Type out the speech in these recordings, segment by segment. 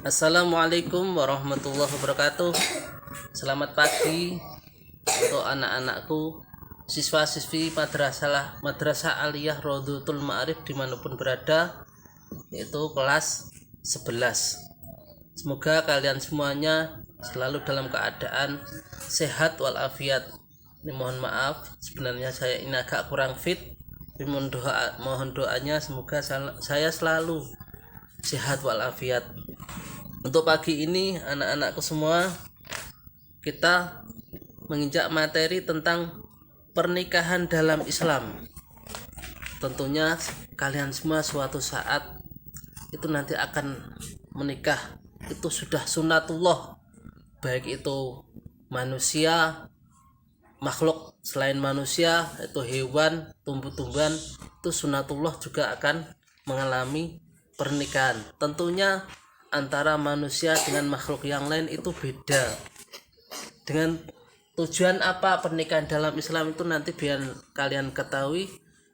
Assalamualaikum warahmatullahi wabarakatuh. Selamat pagi untuk anak-anakku, siswa-siswi Madrasah Aliyah Rodotul Ma'arif dimanapun berada, yaitu kelas 11. Semoga kalian semuanya selalu dalam keadaan sehat walafiat. Ini mohon maaf, sebenarnya saya ini agak kurang fit. Mohon doanya semoga saya selalu sehat walafiat. Untuk pagi ini anak-anakku semua, kita menginjak materi tentang pernikahan dalam Islam. Tentunya kalian semua suatu saat itu nanti akan menikah. Itu sudah sunatullah, baik itu manusia, makhluk selain manusia, itu hewan, tumbuh-tumbuhan, itu sunatullah juga akan mengalami pernikahan. Tentunya antara manusia dengan makhluk yang lain itu beda. Dengan tujuan apa pernikahan dalam Islam itu nanti biar kalian ketahui,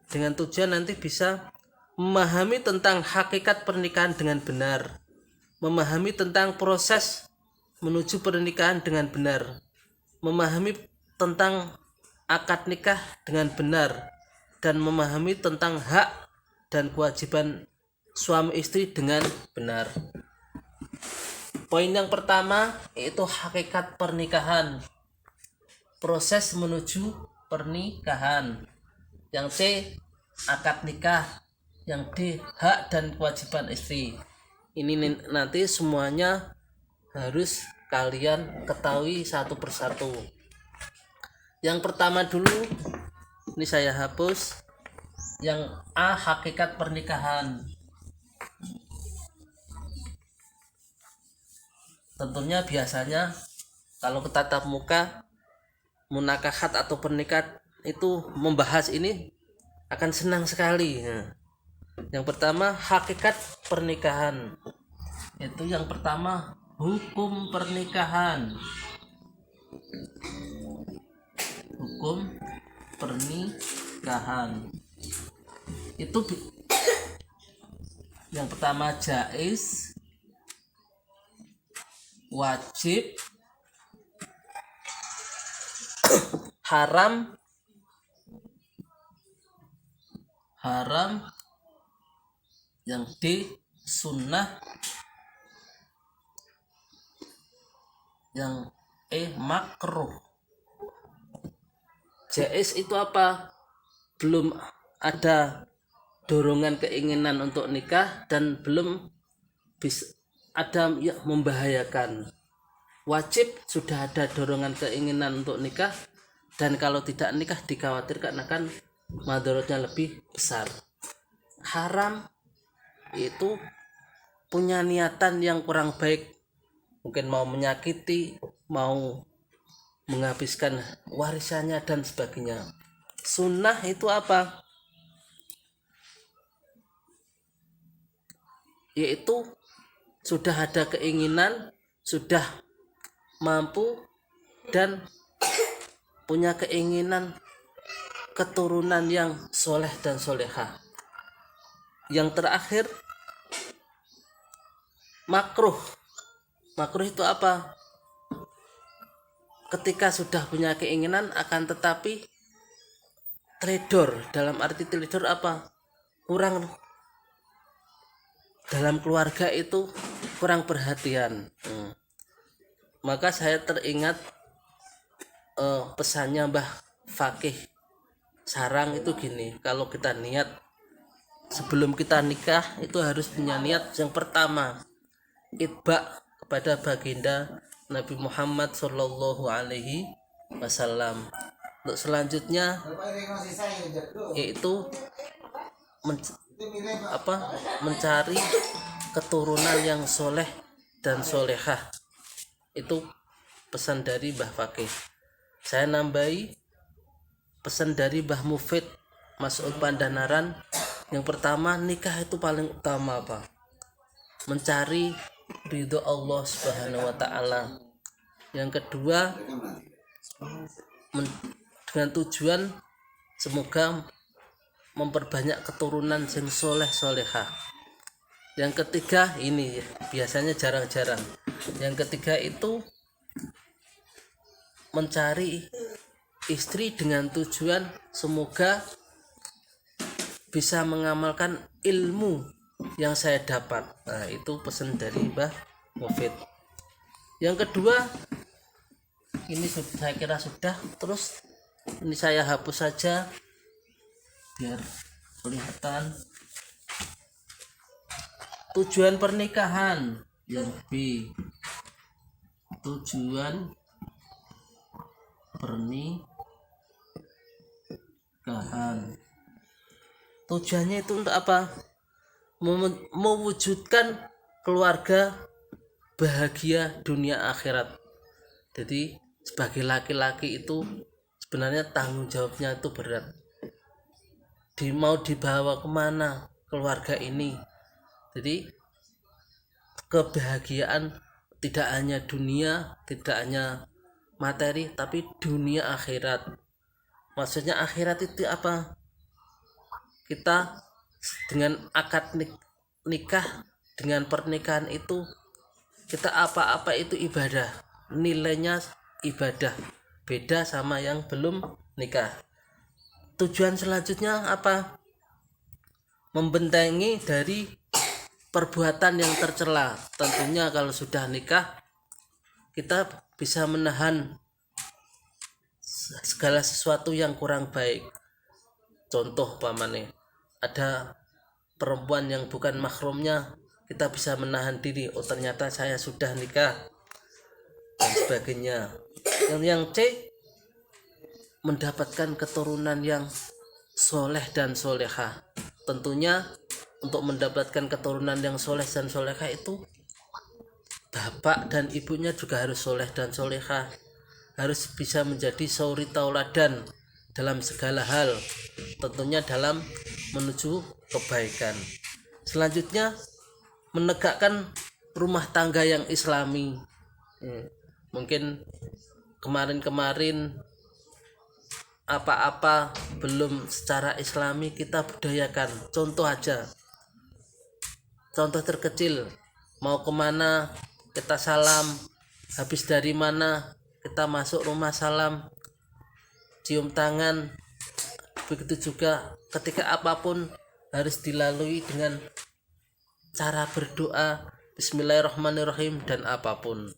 dengan tujuan nanti bisa memahami tentang hakikat pernikahan dengan benar, memahami tentang proses menuju pernikahan dengan benar, memahami tentang akad nikah dengan benar, dan memahami tentang hak dan kewajiban suami istri dengan benar. Poin yang pertama yaitu hakikat pernikahan, proses menuju pernikahan. Yang C, akad nikah. Yang D, hak dan kewajiban istri. Ini nanti semuanya harus kalian ketahui satu persatu. Yang pertama dulu, ini saya hapus. Yang A, hakikat pernikahan. Tentunya biasanya kalau ke tatap muka munakahat atau pernikahan itu membahas ini akan senang sekali. Yang pertama hakikat pernikahan, itu yang pertama hukum pernikahan. Hukum pernikahan itu yang pertama jaiz, wajib, haram, yang D sunnah, yang E makruh. Jaiz itu apa? Belum ada dorongan keinginan untuk nikah dan belum bisa ada membahayakan. Wajib sudah ada dorongan keinginan untuk nikah, dan kalau tidak nikah dikhawatirkan akan madaratnya lebih besar. Haram itu punya niatan yang kurang baik, mungkin mau menyakiti, mau menghabiskan warisannya dan sebagainya. Sunnah itu apa? Yaitu sudah ada keinginan, sudah mampu dan punya keinginan keturunan yang soleh dan solehah. Yang terakhir makruh. Makruh itu apa? Ketika sudah punya keinginan akan tetapi teledor. Dalam arti teledor apa? Kurang dalam keluarga itu kurang perhatian. Maka saya teringat pesannya Mbah Fakih Sarang itu gini, kalau kita niat sebelum kita nikah itu harus punya niat yang pertama itba kepada baginda Nabi Muhammad Shallallahu Alaihi Wasallam. Untuk selanjutnya yaitu mencari keturunan yang soleh dan solehah. Itu pesan dari Mbah Fakih. Saya nambahi pesan dari Mbah Mufid Mas'ud Pandanaran. Yang pertama, nikah itu paling utama apa? Mencari ridho Allah Subhanahu wa taala. Yang kedua, dengan tujuan semoga memperbanyak keturunan yang soleh solehah. Yang ketiga ini biasanya jarang-jarang. Yang ketiga itu mencari istri dengan tujuan semoga bisa mengamalkan ilmu yang saya dapat. Nah, itu pesan dari Mbah Mufid. Yang kedua, ini saya kira sudah. Terus ini saya hapus saja biar kelihatan. Tujuan pernikahan yang B. Tujuan pernikahan. Tujuannya itu untuk apa? Mewujudkan keluarga bahagia dunia akhirat. Jadi sebagai laki-laki itu sebenarnya tanggung jawabnya itu berat. Mau dibawa kemana keluarga ini? Jadi kebahagiaan tidak hanya dunia, tidak hanya materi, tapi dunia akhirat. Maksudnya akhirat itu apa? Kita dengan akad nikah, dengan pernikahan itu kita apa-apa itu ibadah, nilainya ibadah, beda sama yang belum nikah. Tujuan selanjutnya apa? Membentengi dari perbuatan yang tercela. Tentunya kalau sudah nikah kita bisa menahan segala sesuatu yang kurang baik. Contoh pamannya, ada perempuan yang bukan mahramnya, kita bisa menahan diri. Oh ternyata saya sudah nikah dan sebagainya. Yang C, mendapatkan keturunan yang soleh dan solehah. Tentunya untuk mendapatkan keturunan yang soleh dan solehah itu bapak dan ibunya juga harus soleh dan solehah, harus bisa menjadi suri tauladan dalam segala hal, tentunya dalam menuju kebaikan. Selanjutnya menegakkan rumah tangga yang islami. Mungkin kemarin-kemarin apa-apa belum secara islami kita budayakan. Contoh aja, contoh terkecil, mau kemana kita salam, habis dari mana kita masuk rumah salam, cium tangan. Begitu juga ketika apapun harus dilalui dengan cara berdoa bismillahirrahmanirrahim dan apapun.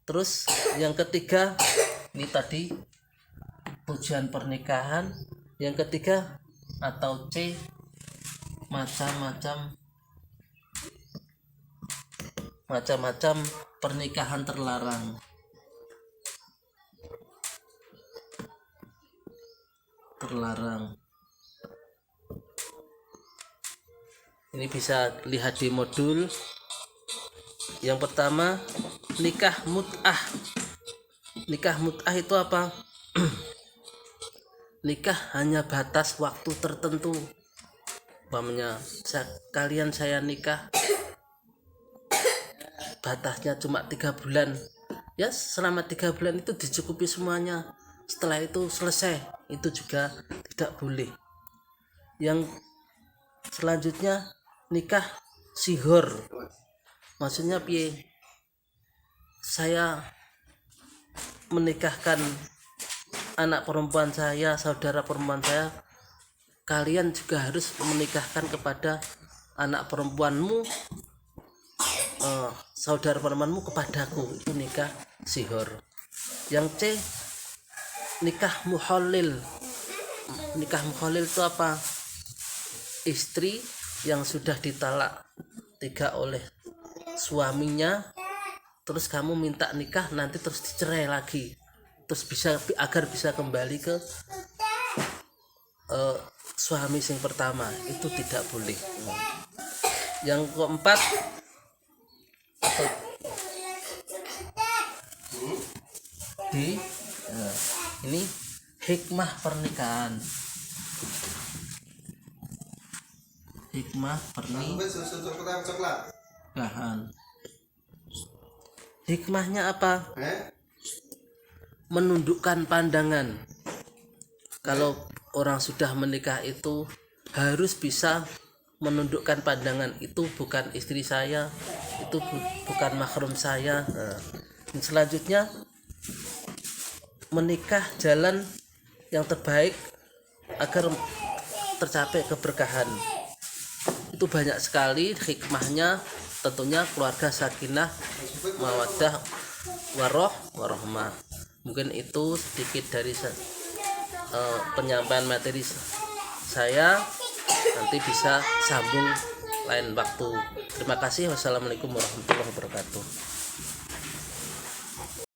Terus yang ketiga, ini tadi tujuan pernikahan. Yang ketiga atau C, macam-macam pernikahan terlarang. Ini bisa lihat di modul. Yang pertama, nikah mut'ah. Nikah mut'ah itu apa? Nikah hanya batas waktu tertentu. Umpamanya kalian saya nikah batasnya cuma 3 bulan. Ya selama 3 bulan itu dicukupi semuanya. Setelah itu selesai, itu juga tidak boleh. Yang selanjutnya nikah sihor. Maksudnya piye? Saya menikahkan anak perempuan saya, saudara perempuan saya, kalian juga harus menikahkan kepada anak perempuanmu, saudara perempuanmu kepadaku. Itu nikah sihor. Yang C, nikah muhalil. Nikah muhalil itu apa? Istri yang sudah ditalak 3 oleh suaminya, terus kamu minta nikah, nanti terus dicerai lagi, terus bisa agar bisa kembali ke suami yang pertama. Itu tidak boleh. Yang keempat, ini hikmah pernikahan. Hikmah pernikahan. Hikmahnya apa? Menundukkan pandangan. Kalau orang sudah menikah itu harus bisa menundukkan pandangan, itu bukan istri saya, itu bukan mahram saya. Nah, selanjutnya menikah jalan yang terbaik agar tercapai keberkahan. Itu banyak sekali hikmahnya, tentunya keluarga sakinah mawaddah warahmah. Mungkin itu sedikit dari penyampaian materi saya, nanti bisa sambung lain waktu. Terima kasih. Wassalamualaikum warahmatullahi wabarakatuh.